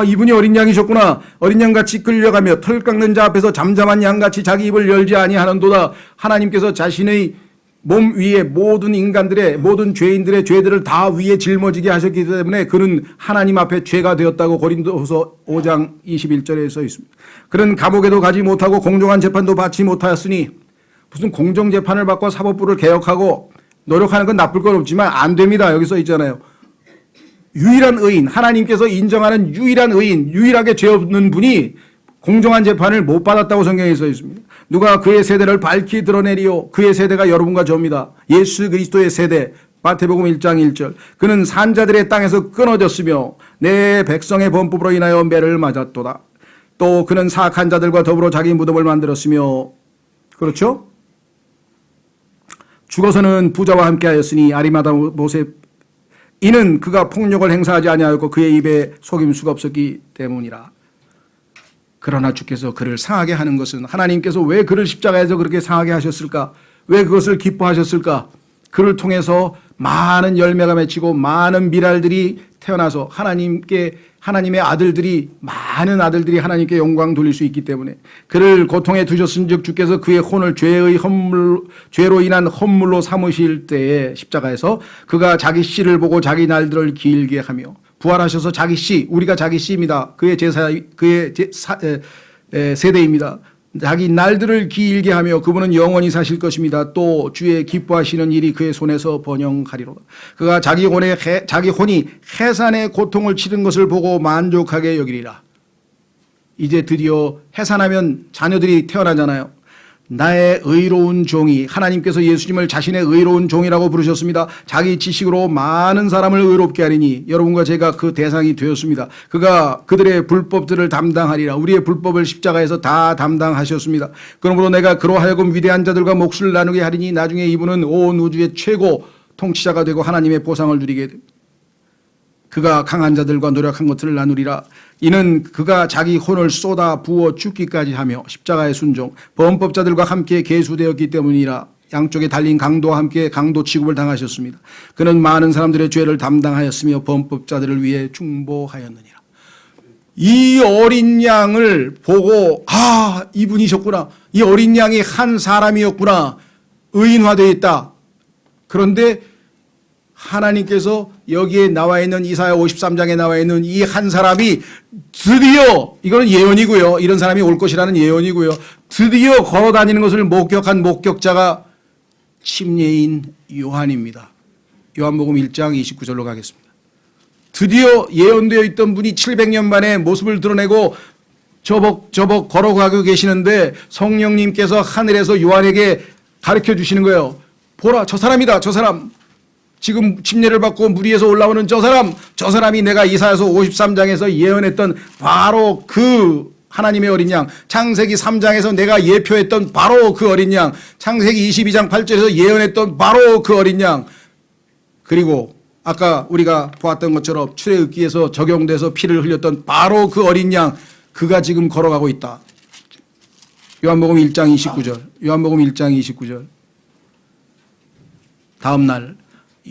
S1: 이분이 어린 양이셨구나. 어린 양같이 끌려가며 털 깎는 자 앞에서 잠잠한 양같이 자기 입을 열지 아니하는도다. 하나님께서 자신의 몸 위에 모든 인간들의 모든 죄인들의 죄들을 다 위에 짊어지게 하셨기 때문에 그는 하나님 앞에 죄가 되었다고 고린도후서 5장 21절에 써 있습니다. 그는 감옥에도 가지 못하고 공정한 재판도 받지 못하였으니 무슨 공정재판을 받고 사법부를 개혁하고 노력하는 건 나쁠 건 없지만 안 됩니다. 여기 써 있잖아요. 유일한 의인, 하나님께서 인정하는 유일한 의인, 유일하게 죄 없는 분이 공정한 재판을 못 받았다고 성경에 써 있습니다. 누가 그의 세대를 밝히 드러내리요. 그의 세대가 여러분과 저입니다. 예수 그리스도의 세대. 마태복음 1장 1절. 그는 산자들의 땅에서 끊어졌으며 내 백성의 범법으로 인하여 매를 맞았도다. 또 그는 사악한 자들과 더불어 자기 무덤을 만들었으며 그렇죠? 죽어서는 부자와 함께하였으니 아리마다 모셉 이는 그가 폭력을 행사하지 아니하였고 그의 입에 속임수가 없었기 때문이라. 그러나 주께서 그를 상하게 하는 것은 하나님께서 왜 그를 십자가에서 그렇게 상하게 하셨을까? 왜 그것을 기뻐하셨을까? 그를 통해서 많은 열매가 맺히고 많은 미랄들이 태어나서 하나님의 아들들이 많은 아들들이 하나님께 영광 돌릴 수 있기 때문에 그를 고통에 두셨은즉 주께서 그의 혼을 죄로 인한 헌물로 삼으실 때에 십자가에서 그가 자기 씨를 보고 자기 날들을 길게 하며 부활하셔서 자기 씨, 우리가 자기 씨입니다. 그의 세대입니다. 자기 날들을 길게 하며 그분은 영원히 사실 것입니다. 또 주의 기뻐하시는 일이 그의 손에서 번영하리로다. 그가 자기 혼이 해산의 고통을 치른 것을 보고 만족하게 여기리라. 이제 드디어 해산하면 자녀들이 태어나잖아요. 나의 의로운 종이 하나님께서 예수님을 자신의 의로운 종이라고 부르셨습니다. 자기 지식으로 많은 사람을 의롭게 하리니 여러분과 제가 그 대상이 되었습니다. 그가 그들의 불법들을 담당하리라. 우리의 불법을 십자가에서 다 담당하셨습니다. 그러므로 내가 그로 하여금 위대한 자들과 몫을 나누게 하리니 나중에 이분은 온 우주의 최고 통치자가 되고 하나님의 보상을 누리게 됩니다. 그가 강한 자들과 노력한 것들을 나누리라. 이는 그가 자기 혼을 쏟아 부어 죽기까지 하며 십자가의 순종, 범법자들과 함께 계수되었기 때문이라. 양쪽에 달린 강도와 함께 강도 취급을 당하셨습니다. 그는 많은 사람들의 죄를 담당하였으며 범법자들을 위해 중보하였느니라. 이 어린 양을 보고 이분이셨구나. 이 어린 양이 한 사람이었구나. 의인화되어 있다. 그런데 하나님께서 여기에 나와 있는 이사야 53장에 나와 있는 이 한 사람이 드디어, 이거는 예언이고요. 이런 사람이 올 것이라는 예언이고요. 드디어 걸어 다니는 것을 목격한 목격자가 침례인 요한입니다. 요한복음 1장 29절로 가겠습니다. 드디어 예언되어 있던 분이 700년 만에 모습을 드러내고 저벅저벅 걸어가고 계시는데 성령님께서 하늘에서 요한에게 가르쳐 주시는 거예요. 보라, 저 사람이다, 저 사람. 지금 침례를 받고 물 위에서 올라오는 저 사람이 내가 이사야서 53장에서 예언했던 바로 그 하나님의 어린 양, 창세기 3장에서 내가 예표했던 바로 그 어린 양, 창세기 22장 8절에서 예언했던 바로 그 어린 양, 그리고 아까 우리가 보았던 것처럼 출애굽기에서 적용돼서 피를 흘렸던 바로 그 어린 양, 그가 지금 걸어가고 있다. 요한복음 1장 29절, 요한복음 1장 29절. 다음 날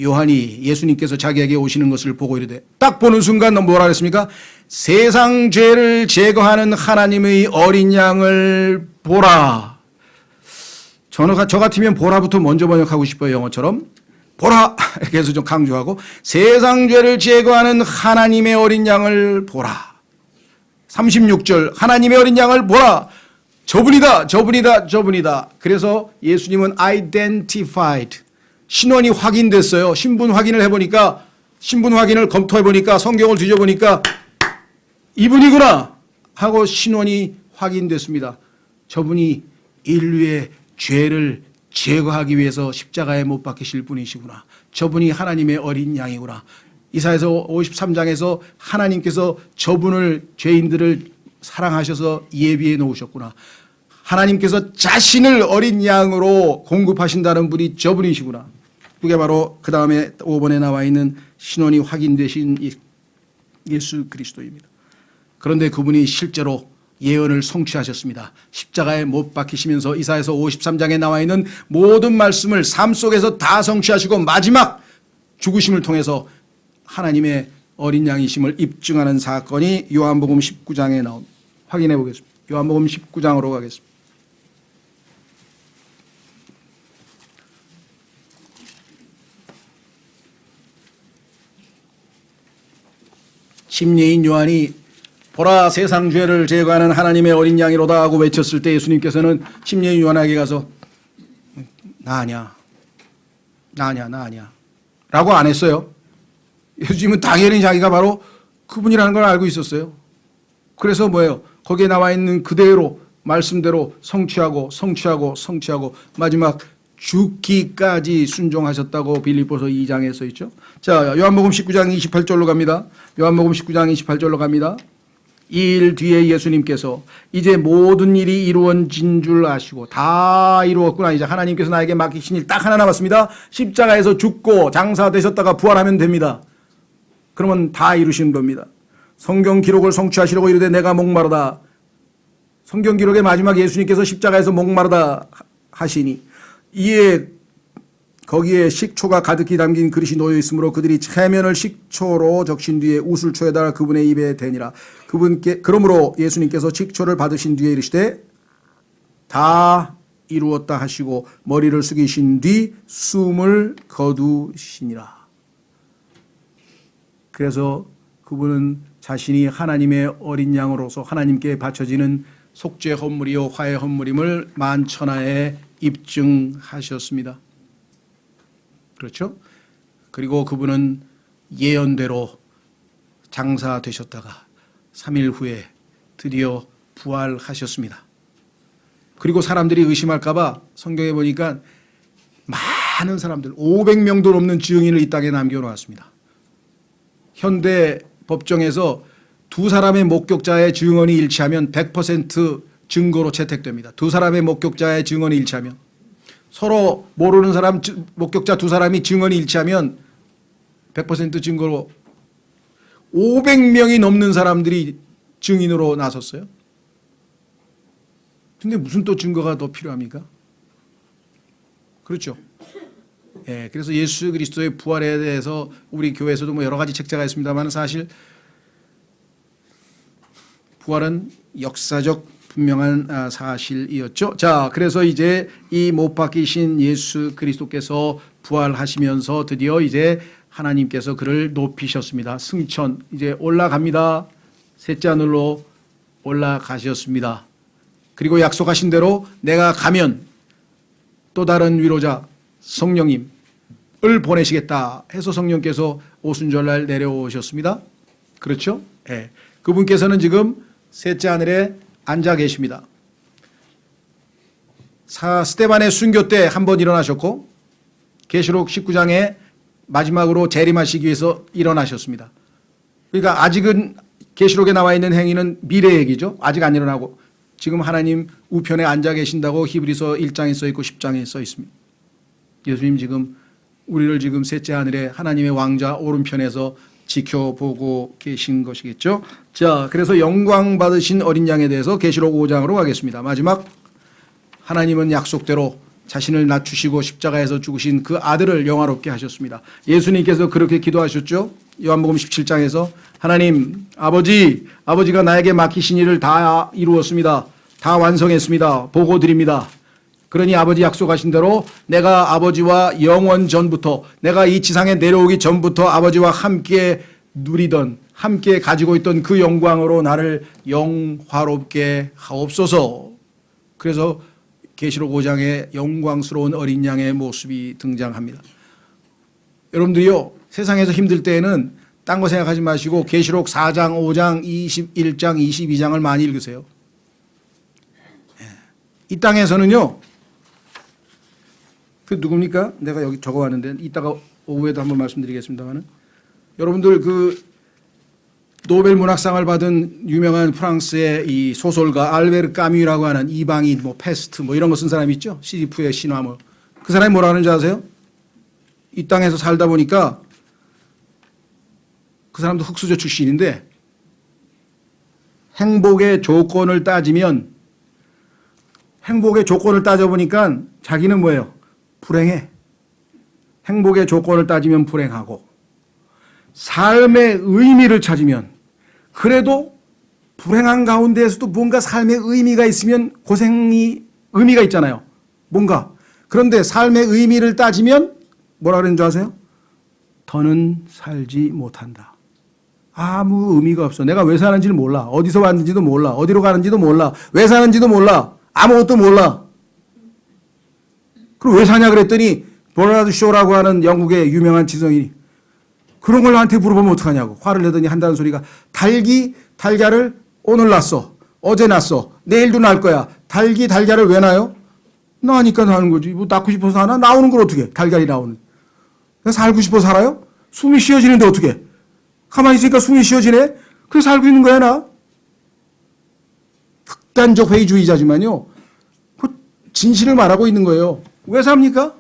S1: 요한이 예수님께서 자기에게 오시는 것을 보고 이르되, 딱 보는 순간 뭐라 그랬습니까? 세상 죄를 제거하는 하나님의 어린 양을 보라. 저 같으면 보라부터 먼저 번역하고 싶어요. 영어처럼 보라 이렇게 해서 좀 강조하고, 세상 죄를 제거하는 하나님의 어린 양을 보라. 36절 하나님의 어린 양을 보라. 저분이다, 저분이다, 저분이다. 그래서 예수님은 identified, 신원이 확인됐어요. 신분 확인을 해보니까, 신분 확인을 검토해보니까, 성경을 뒤져보니까 이분이구나 하고 신원이 확인됐습니다. 저분이 인류의 죄를 제거하기 위해서 십자가에 못 박히실 분이시구나. 저분이 하나님의 어린 양이구나. 이사야서 53장에서 하나님께서 저분을, 죄인들을 사랑하셔서 예비해 놓으셨구나. 하나님께서 자신을 어린 양으로 공급하신다는 분이 저분이시구나. 그게 바로 그 다음에 5번에 나와 있는 신원이 확인되신 예수 그리스도입니다. 그런데 그분이 실제로 예언을 성취하셨습니다. 십자가에 못 박히시면서 이사야서 53장에 나와 있는 모든 말씀을 삶 속에서 다 성취하시고 마지막 죽으심을 통해서 하나님의 어린 양이심을 입증하는 사건이 요한복음 19장에 나옵니다. 확인해 보겠습니다. 요한복음 19장으로 가겠습니다. 침례인 요한이 보라, 세상 죄를 제거하는 하나님의 어린 양이로다 하고 외쳤을 때 예수님께서는 침례인 요한에게 가서 나 아니야, 나 아니야, 나 아니야 라고 안 했어요. 예수님은 당연히 자기가 바로 그분이라는 걸 알고 있었어요. 그래서 뭐예요? 거기에 나와 있는 그대로 말씀대로 성취하고 마지막 죽기까지 순종하셨다고 빌립보서 2장에 써 있죠. 자, 요한복음 19장 28절로 갑니다. 요한복음 19장 28절로 갑니다. 이 일 뒤에 예수님께서 이제 모든 일이 이루어진 줄 아시고, 다 이루었구나. 이제 하나님께서 나에게 맡기신 일 딱 하나 남았습니다. 십자가에서 죽고 장사되셨다가 부활하면 됩니다. 그러면 다 이루신 겁니다. 성경 기록을 성취하시려고 이르되 내가 목마르다. 성경 기록의 마지막 예수님께서 십자가에서 목마르다 하시니, 이에 거기에 식초가 가득히 담긴 그릇이 놓여 있으므로 그들이 체면을 식초로 적신 뒤에 우슬초에다가 그분의 입에 대니라. 그러므로 예수님께서 식초를 받으신 뒤에 이르시되 다 이루었다 하시고 머리를 숙이신 뒤 숨을 거두시니라. 그래서 그분은 자신이 하나님의 어린 양으로서 하나님께 바쳐지는 속죄 헌물이요 화해 헌물임을 만천하에 입증하셨습니다. 그렇죠? 그리고 그분은 예언대로 장사되셨다가 3일 후에 드디어 부활하셨습니다. 그리고 사람들이 의심할까 봐 성경에 보니까 많은 사람들, 500명도 넘는 증인을 이 땅에 남겨놓았습니다. 현대 법정에서 두 사람의 목격자의 증언이 일치하면 100% 증거로 채택됩니다. 두 사람의 목격자의 증언이 일치하면, 서로 모르는 사람 목격자 두 사람이 증언이 일치하면 100% 증거로 500명이 넘는 사람들이 증인으로 나섰어요. 근데 무슨 또 증거가 더 필요합니까? 그렇죠. 예, 그래서 예수 그리스도의 부활에 대해서 우리 교회에서도 뭐 여러 가지 책자가 있습니다만 사실 부활은 역사적 분명한 사실이었죠. 자, 그래서 이제 이 못 박히신 예수 그리스도께서 부활하시면서 드디어 이제 하나님께서 그를 높이셨습니다. 승천, 이제 올라갑니다. 셋째 하늘로 올라가셨습니다. 그리고 약속하신 대로 내가 가면 또 다른 위로자 성령님을 보내시겠다 해서 성령께서 오순절날 내려오셨습니다. 그렇죠? 네. 그분께서는 지금 셋째 하늘에 앉아 계십니다. 스데반의 순교 때 한 번 일어나셨고 계시록 19장에 마지막으로 재림하시기 위해서 일어나셨습니다. 그러니까 아직은 계시록에 나와 있는 행위는 미래 얘기죠. 아직 안 일어나고 지금 하나님 우편에 앉아 계신다고 히브리서 1장에 써 있고 10장에 써 있습니다. 예수님 지금 우리를 지금 셋째 하늘에 하나님의 왕자 오른편에서 지켜보고 계신 것이겠죠. 자, 그래서 영광 받으신 어린 양에 대해서 계시록 5장으로 가겠습니다. 마지막 하나님은 약속대로 자신을 낮추시고 십자가에서 죽으신 그 아들을 영화롭게 하셨습니다. 예수님께서 그렇게 기도하셨죠. 요한복음 17장에서 하나님 아버지가 나에게 맡기신 일을 다 이루었습니다. 다 완성했습니다. 보고 드립니다. 그러니 아버지 약속하신 대로 내가 아버지와 영원 전부터 내가 이 지상에 내려오기 전부터 아버지와 함께 누리던 함께 가지고 있던 그 영광으로 나를 영화롭게 하옵소서. 그래서 계시록 5장에 영광스러운 어린 양의 모습이 등장합니다. 여러분들이요, 세상에서 힘들 때에는 딴 거 생각하지 마시고 계시록 4장, 5장, 21장, 22장을 많이 읽으세요. 이 땅에서는요, 그 누굽니까? 내가 여기 적어왔는데 이따가 오후에도 한번 말씀드리겠습니다만은 여러분들 그 노벨 문학상을 받은 유명한 프랑스의 이 소설가 알베르 까뮈라고 하는 이방인, 페스트 이런 거 쓴 사람 있죠? 시리프의 신화 그 사람이 뭐라 하는지 아세요? 이 땅에서 살다 보니까 그 사람도 흑수저 출신인데 행복의 조건을 따져보니까 자기는 뭐예요? 불행해. 행복의 조건을 따지면 불행하고 삶의 의미를 찾으면 그래도 불행한 가운데에서도 뭔가 삶의 의미가 있으면 고생이 의미가 있잖아요. 뭔가. 그런데 삶의 의미를 따지면 뭐라 그러는 줄 아세요? 더는 살지 못한다. 아무 의미가 없어. 내가 왜 사는지를 몰라. 어디서 왔는지도 몰라. 어디로 가는지도 몰라. 왜 사는지도 몰라. 아무것도 몰라. 그럼 왜 사냐 그랬더니 버나드 쇼라고 하는 영국의 유명한 지성인이 그런 걸 나한테 물어보면 어떡하냐고 화를 내더니 한다는 소리가 달걀을 오늘 낳았어. 어제 낳았어. 내일도 낳을 거야. 달걀을 왜 낳아요? 나니까 나는 거지. 뭐 낳고 싶어서 하나? 나오는 걸 어떻게 달걀이 나오는. 살고 싶어 살아요? 숨이 쉬어지는데 어떻게? 가만히 있으니까 숨이 쉬어지네? 그래서 살고 있는 거야 나? 극단적 회의주의자지만요. 그 진실을 말하고 있는 거예요. 왜 삽니까?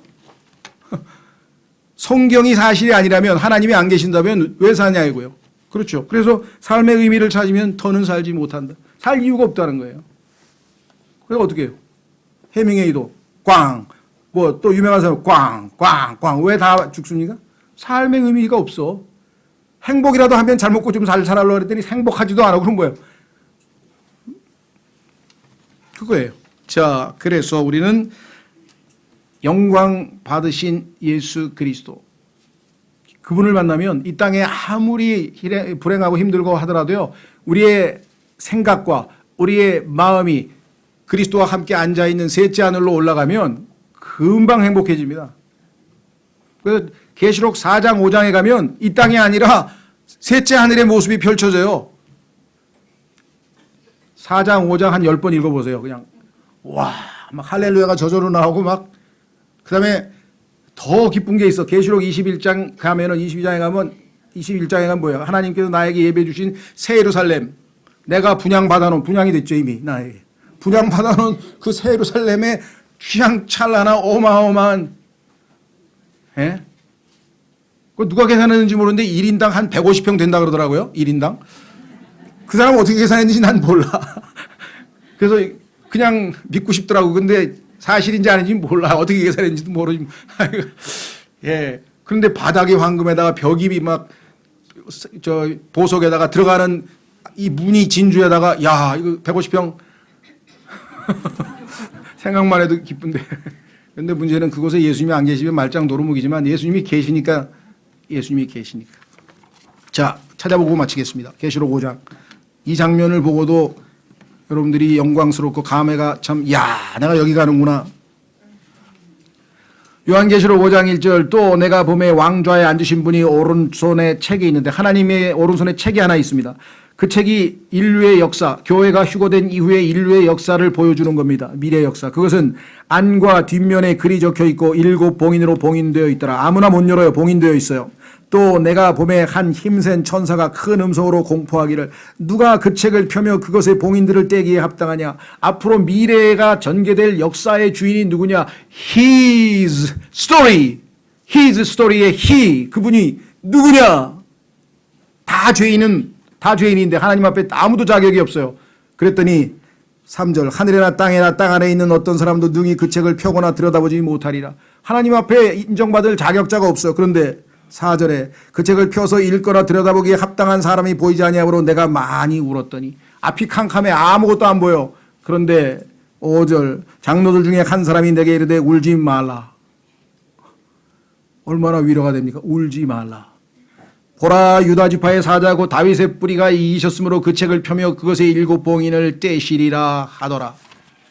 S1: 성경이 사실이 아니라면 하나님이 안 계신다면 왜 사냐 이거요. 그렇죠. 그래서 삶의 의미를 찾으면 더는 살지 못한다. 살 이유가 없다는 거예요. 그래서 어떻게 해요? 해밍웨이도 꽝, 또 유명한 사람 꽝. 왜 다 죽습니까? 삶의 의미가 없어. 행복이라도 하면 잘 먹고 좀 잘 살아려고 그랬더니 행복하지도 않아. 그럼 뭐예요? 그거예요. 자, 그래서 우리는 영광 받으신 예수 그리스도 그분을 만나면 이 땅에 아무리 불행하고 힘들고 하더라도요 우리의 생각과 우리의 마음이 그리스도와 함께 앉아있는 셋째 하늘로 올라가면 금방 행복해집니다. 그래서 계시록 4장 5장에 가면 이 땅이 아니라 셋째 하늘의 모습이 펼쳐져요. 4장 5장 한 10번 읽어보세요. 그냥 와 막 할렐루야가 저절로 나오고 막 그다음에 더 기쁜 게 있어. 계시록 21장 가면은 22장에 가면 뭐예요? 하나님께서 나에게 예배해 주신 새 예루살렘. 내가 분양받아놓은 분양이 됐죠 이미 나에게. 분양받아놓은 그 새 예루살렘의 휘황찬란한 어마어마한 그 누가 계산했는지 모르는데 1인당 한 150평 된다 그러더라고요. 1인당. 그 사람은 어떻게 계산했는지 난 몰라. 그래서 그냥 믿고 싶더라고. 근데 사실인지 아닌지 몰라. 어떻게 계산했는지도 모르지. 예. 그런데 바닥이 황금에다가 벽이 막 보석에다가 들어가는 이 문이 진주에다가 야 이거 150평 생각만 해도 기쁜데. 그런데 문제는 그곳에 예수님이 안 계시면 말짱 도루묵이지만 예수님이 계시니까. 자, 찾아보고 마치겠습니다. 계시록 5장. 이 장면을 보고도 여러분들이 영광스럽고 감회가 참, 야, 내가 여기 가는구나. 요한계시록 5장 1절, 또 내가 봄에 왕좌에 앉으신 분이 오른손에 책이 있는데, 하나님의 오른손에 책이 하나 있습니다. 그 책이 인류의 역사, 교회가 휴거된 이후의 인류의 역사를 보여주는 겁니다. 미래 역사. 그것은 안과 뒷면에 글이 적혀 있고 7 봉인으로 봉인되어 있더라. 아무나 못 열어요. 봉인되어 있어요. 또 내가 봄에 한 힘센 천사가 큰 음성으로 공포하기를, 누가 그 책을 펴며 그것의 봉인들을 떼기에 합당하냐. 앞으로 미래가 전개될 역사의 주인이 누구냐. His story. His story의 he. 그분이 누구냐. 다 죄인인데 하나님 앞에 아무도 자격이 없어요. 그랬더니 3절, 하늘이나 땅이나 땅 안에 있는 어떤 사람도 능히 그 책을 펴거나 들여다보지 못하리라. 하나님 앞에 인정받을 자격자가 없어요. 그런데 4절에 그 책을 펴서 읽거나 들여다보기에 합당한 사람이 보이지 아니하므로 내가 많이 울었더니, 앞이 캄캄해 아무것도 안 보여. 그런데 5절, 장로들 중에 한 사람이 내게 이르되 울지 말라. 얼마나 위로가 됩니까? 울지 말라. 보라, 유다 지파의 사자고 다윗의 뿌리가 이기셨으므로 그 책을 펴며 그것의 7 봉인을 떼시리라 하더라.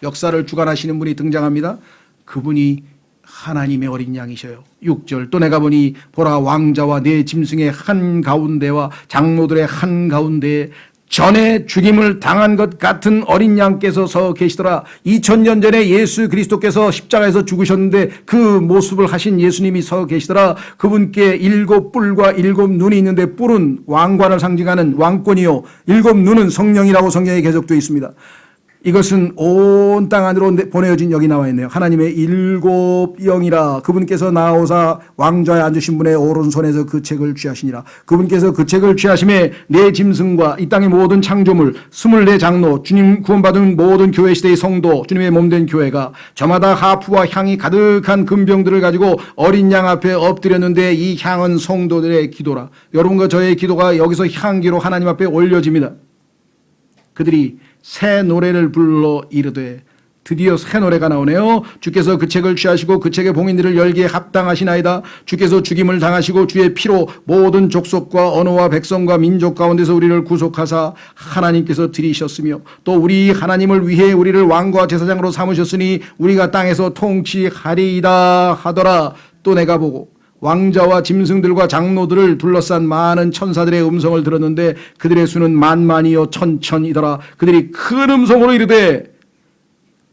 S1: 역사를 주관하시는 분이 등장합니다. 그분이 하나님의 어린 양이셔요. 6절, 또 내가 보니 보라, 왕자와 네 짐승의 한가운데와 장로들의 한가운데에 전에 죽임을 당한 것 같은 어린 양께서 서 계시더라. 2000년 전에 예수 그리스도께서 십자가에서 죽으셨는데 그 모습을 하신 예수님이 서 계시더라. 그분께 7 뿔과 7 눈이 있는데, 뿔은 왕관을 상징하는 왕권이요, 7 눈은 성령이라고 성경에 계속되어 있습니다. 이것은 온 땅 안으로 보내어진, 여기 나와 있네요. 하나님의 7 영이라. 그분께서 나오사 왕좌에 앉으신 분의 오른손에서 그 책을 취하시니라. 그분께서 그 책을 취하심에 네 짐승과 이 땅의 모든 창조물 24 장로, 주님 구원받은 모든 교회 시대의 성도, 주님의 몸된 교회가 저마다 하프와 향이 가득한 금병들을 가지고 어린 양 앞에 엎드렸는데, 이 향은 성도들의 기도라. 여러분과 저의 기도가 여기서 향기로 하나님 앞에 올려집니다. 그들이 새 노래를 불러 이르되, 드디어 새 노래가 나오네요. 주께서 그 책을 취하시고 그 책의 봉인들을 열기에 합당하시나이다. 주께서 죽임을 당하시고 주의 피로 모든 족속과 언어와 백성과 민족 가운데서 우리를 구속하사 하나님께서 들이셨으며, 또 우리 하나님을 위해 우리를 왕과 제사장으로 삼으셨으니 우리가 땅에서 통치하리이다 하더라. 또 내가 보고 왕자와 짐승들과 장로들을 둘러싼 많은 천사들의 음성을 들었는데 그들의 수는 만만이요 천천이더라. 그들이 큰 음성으로 이르되,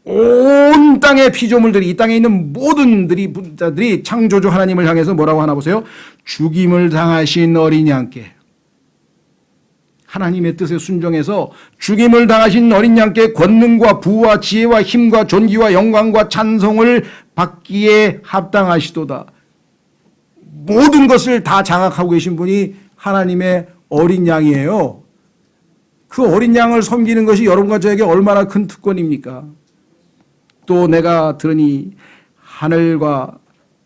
S1: 온 땅의 피조물들이, 이 땅에 있는 모든 자들이 창조주 하나님을 향해서 뭐라고 하나 보세요. 죽임을 당하신 어린 양께, 하나님의 뜻에 순종해서 죽임을 당하신 어린 양께 권능과 부와 지혜와 힘과 존귀와 영광과 찬송을 받기에 합당하시도다. 모든 것을 다 장악하고 계신 분이 하나님의 어린 양이에요. 그 어린 양을 섬기는 것이 여러분과 저에게 얼마나 큰 특권입니까? 또 내가 들으니 하늘과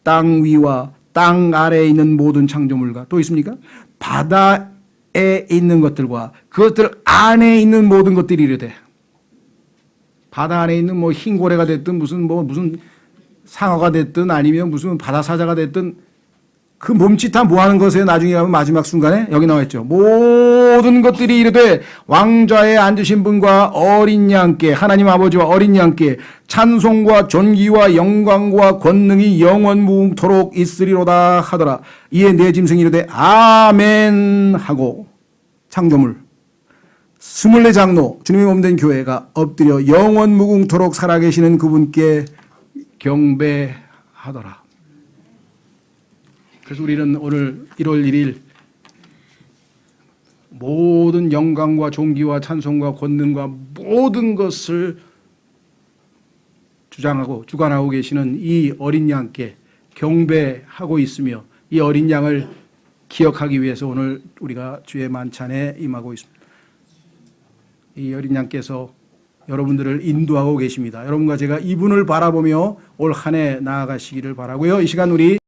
S1: 땅 위와 땅 아래에 있는 모든 창조물과, 또 있습니까? 바다에 있는 것들과 그것들 안에 있는 모든 것들이 이르되, 바다 안에 있는 뭐 흰고래가 됐든 무슨 상어가 됐든 아니면 무슨 바다 사자가 됐든 그 몸짓 다 뭐 하는 것에 나중에 가면 마지막 순간에 여기 나와 있죠. 모든 것들이 이르되 왕좌에 앉으신 분과 어린 양께, 하나님 아버지와 어린 양께 찬송과 존귀와 영광과 권능이 영원 무궁토록 있으리로다 하더라. 이에 네 짐승이 이르되 아멘 하고 창조물 24 장로, 주님의 몸된 교회가 엎드려 영원 무궁토록 살아계시는 그분께 경배하더라. 그래서 우리는 오늘 1월 1일 모든 영광과 존귀와 찬송과 권능과 모든 것을 주관하고 계시는 이 어린 양께 경배하고 있으며, 이 어린 양을 기억하기 위해서 오늘 우리가 주의 만찬에 임하고 있습니다. 이 어린 양께서 여러분들을 인도하고 계십니다. 여러분과 제가 이분을 바라보며 올 한 해 나아가시기를 바라고요. 이 시간 우리